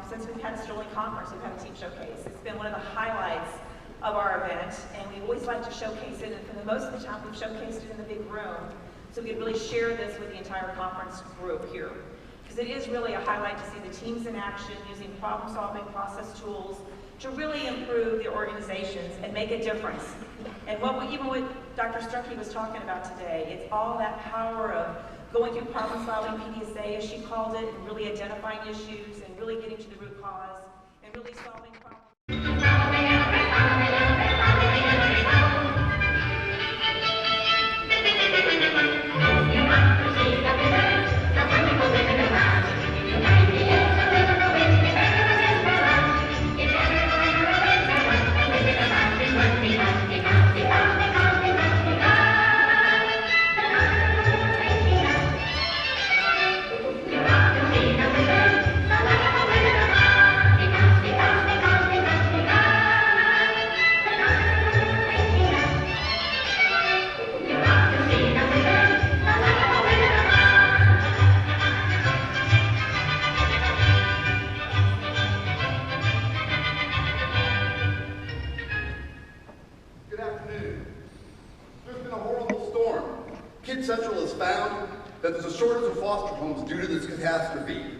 since we've had a Sterling Conference, we've had a team showcase. It's been one of the highlights of our event, and we always like to showcase it, and for the most of the time we've showcased it in the big room, so we could really share this with the entire conference group here. Because it is really a highlight to see the teams in action using problem-solving process tools to really improve their organizations and make a difference. And even what Dr. Stuckey was talking about today, it's all that power of going through problem-solving PDSA, as she called it, and really identifying issues and really getting to the root cause and really solving problems.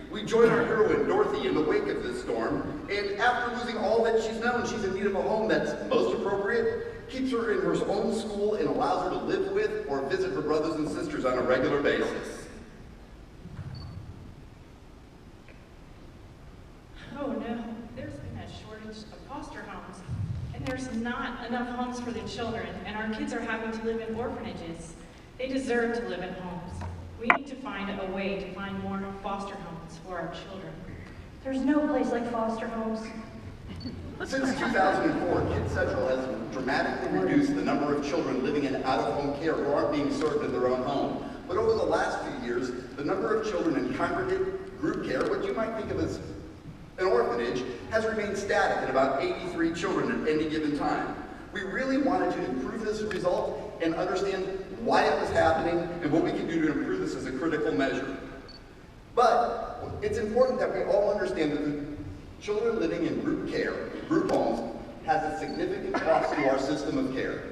We join our heroine, Dorothy, in the wake of this storm, and after losing all that she's known, she's in need of a home that's most appropriate, keeps her in her own school, and allows her to live with or visit her brothers and sisters on a regular basis. Oh no, there's been a shortage of foster homes, and there's not enough homes for the children, and our kids are having to live in orphanages. They deserve to live in homes. We need to find a way to find more foster homes for our children. There's no place like foster homes. Since 2004, Kids Central has dramatically reduced the number of children living in out-of-home care who aren't being served in their own home. But over the last few years, the number of children in congregate group care, what you might think of as an orphanage, has remained static at about 83 children at any given time. We really wanted to improve this result and understand why it was happening and what we can do to improve this as a critical measure. But it's important that we all understand that the children living in group care, group homes, has a significant cost to our system of care.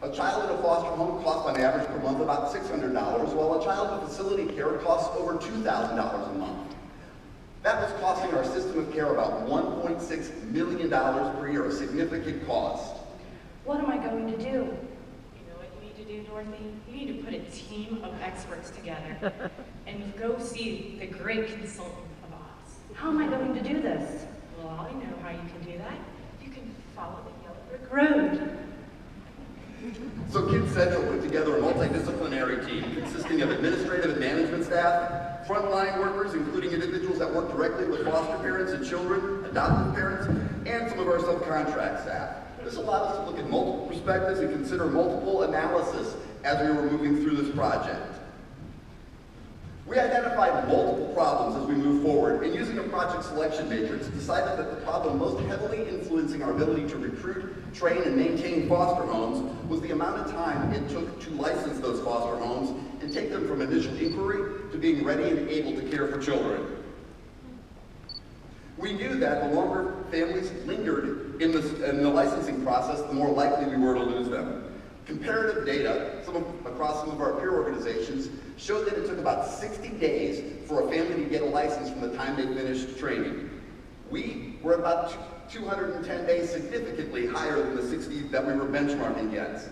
A child in a foster home costs on average per month about $600, while a child in facility care costs over $2,000 a month. That was costing our system of care about $1.6 million per year, a significant cost. What am I going to do? Dorothy, you need to put a team of experts together and go see the great consultant of Oz. How am I going to do this? Well, I know how you can do that. You can follow the yellow brick road. So Kids Central put together a multidisciplinary team consisting of administrative and management staff, frontline workers, including individuals that work directly with foster parents and children, adoptive parents, and some of our subcontract staff. This allowed us to look at multiple perspectives and consider multiple analysis as we were moving through this project. We identified multiple problems as we moved forward, and using a project selection matrix, decided that the problem most heavily influencing our ability to recruit, train, and maintain foster homes was the amount of time it took to license those foster homes and take them from initial inquiry to being ready and able to care for children. We knew that the longer families lingered in the licensing process, the more likely we were to lose them. Comparative data across some of our peer organizations showed that it took about 60 days for a family to get a license from the time they finished training. We were about 210 days, significantly higher than the 60 that we were benchmarking against.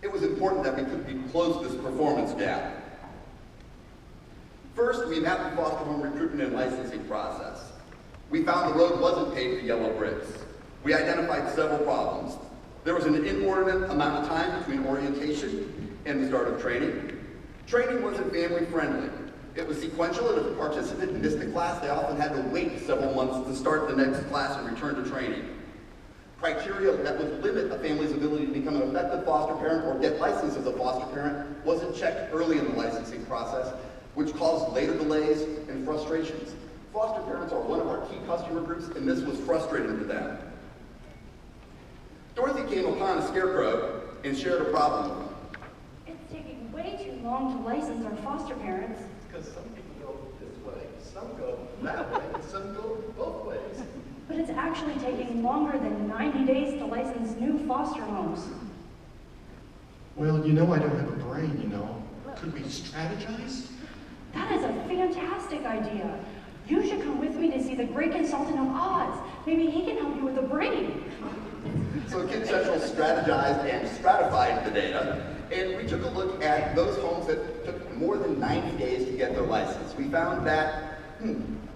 It was important that we could close this performance gap. First, we mapped the foster home recruitment and licensing process. We found the road wasn't paved with yellow bricks. We identified several problems. There was an inordinate amount of time between orientation and the start of training. Training wasn't family friendly. It was sequential, and if a participant missed a class, they often had to wait several months to start the next class and return to training. Criteria that would limit a family's ability to become an effective foster parent or get licensed as a foster parent wasn't checked early in the licensing process, which caused later delays and frustrations. Foster parents are one of our key customer groups, and this was frustrating to them. Dorothy came upon a scarecrow and shared a problem with them. It's taking way too long to license our foster parents. Because some people go this way, some go that way, and some go both ways. actually taking longer than 90 days to license new foster homes. Well, I don't have a brain, Could we strategize? That is a fantastic idea. You should come with me to see the great consultant of Oz. Maybe he can help you with the brain. So Kid Central strategized and stratified the data, and we took a look at those homes that took more than 90 days to get their license. We found that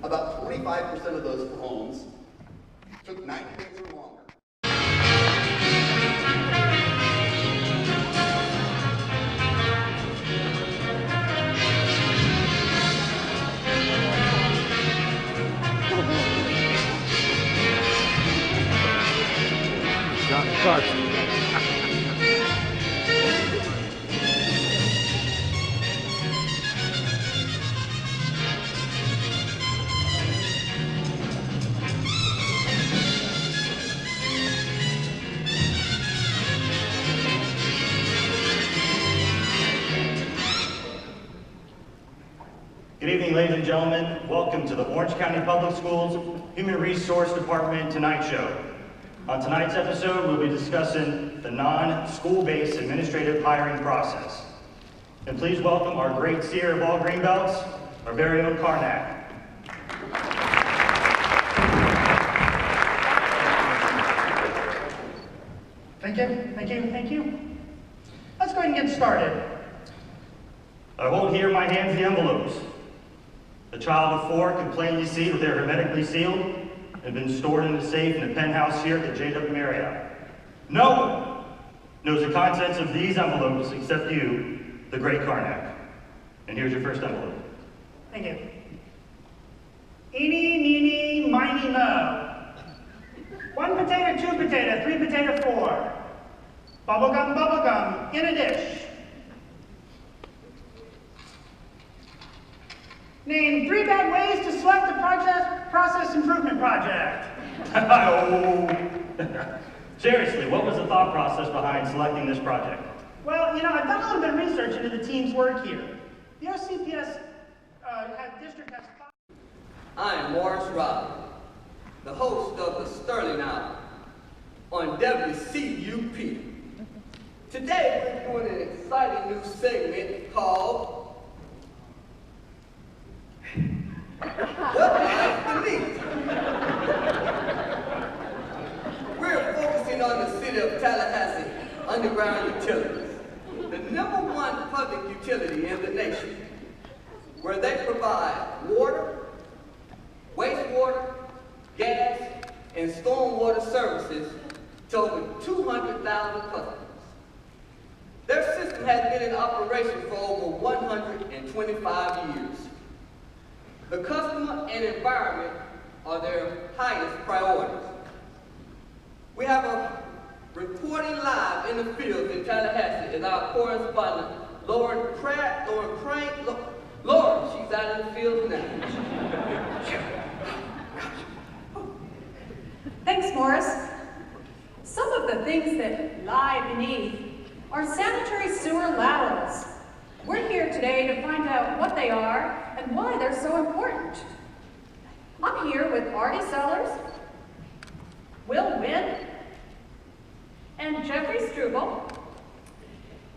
about 25% of those homes took 90 days or longer. Good evening, ladies and gentlemen. Welcome to the Orange County Public Schools Human Resource Department Tonight Show. On tonight's episode, we'll be discussing the non-school-based administrative hiring process. And please welcome our great seer of all greenbelts, our very own Karnak. Thank you. Let's go ahead and get started. I hold here in my hands the envelopes. The child of 4 can plainly see that they're hermetically sealed and have been stored in a safe in the penthouse here at the JW Marriott. No one knows the contents of these envelopes except you, the great Karnak. And here's your first envelope. Thank you. Eeny, meeny, miny, mo. 1 potato, 2 potato, 3 potato, 4. Bubblegum, in a dish. Name 3 bad ways to select the process improvement project. Seriously, what was the thought process behind selecting this project? Well, I've done a little bit of research into the team's work here. The OCPS district has 5. I am Morris Robin, the host of the Sterling Hour on WCUP. Today we're doing an exciting new segment called What Lies Beneath? We're focusing on the city of Tallahassee underground utilities, the #1 public utility in the nation, where they provide water, wastewater, gas, and stormwater services to over 200,000 customers. Their system has been in operation for over 125 years. The customer and environment are their highest priorities. We have a reporting live in the field in Tallahassee is our correspondent, Lauren Pratt, Lauren, she's out in the field now. Thanks, Morris. Some of the things that lie beneath are sanitary sewer laterals. We're here today to find out what they are and why they're so important. I'm here with Artie Sellers, Will Wynn, and Jeffrey Struble.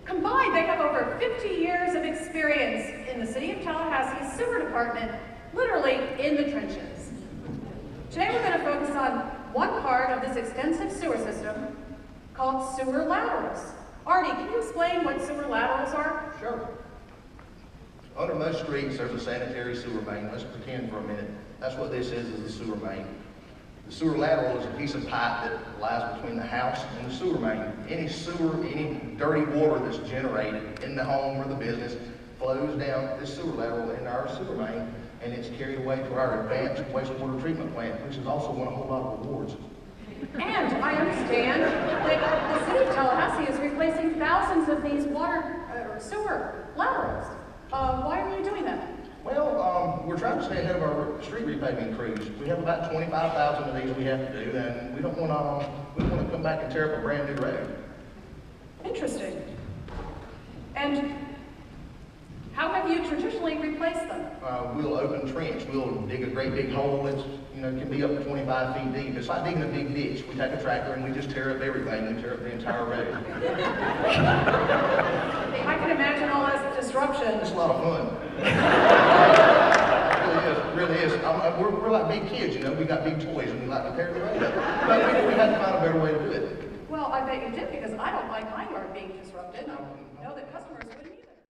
Combined, they have over 50 years of experience in the City of Tallahassee Sewer Department, literally in the trenches. Today we're going to focus on one part of this extensive sewer system called sewer laterals. Artie, can you explain what sewer laterals are? Sure. Under most streets, there's a sanitary sewer main. Let's pretend for a minute. That's what this is a sewer main. The sewer lateral is a piece of pipe that lies between the house and the sewer main. Any sewer, any dirty water that's generated in the home or the business flows down this sewer lateral into our sewer main, and it's carried away to our advanced wastewater treatment plant, which has also won a whole lot of awards. And I understand that the City of Tallahassee is replacing thousands of these sewer laterals. Why are you doing that? Well, we're trying to stay ahead of our street repaving crews. We have about 25,000 of these we have to do, and we don't want to come back and tear up a brand new road. Interesting. And how have you traditionally replaced them? we'll open trench. We'll dig a great big hole that's, can be up to 25 feet deep. It's like digging a big ditch. We take a tractor and we just tear up everything. We tear up the entire road. I can imagine all this disruption. It's a lot of fun. It really is. We're like big kids, we got big toys and we like to tear the road up. But we had to find a better way to do it. Well, I bet you did, because I don't like my yard being disrupted. I know that customers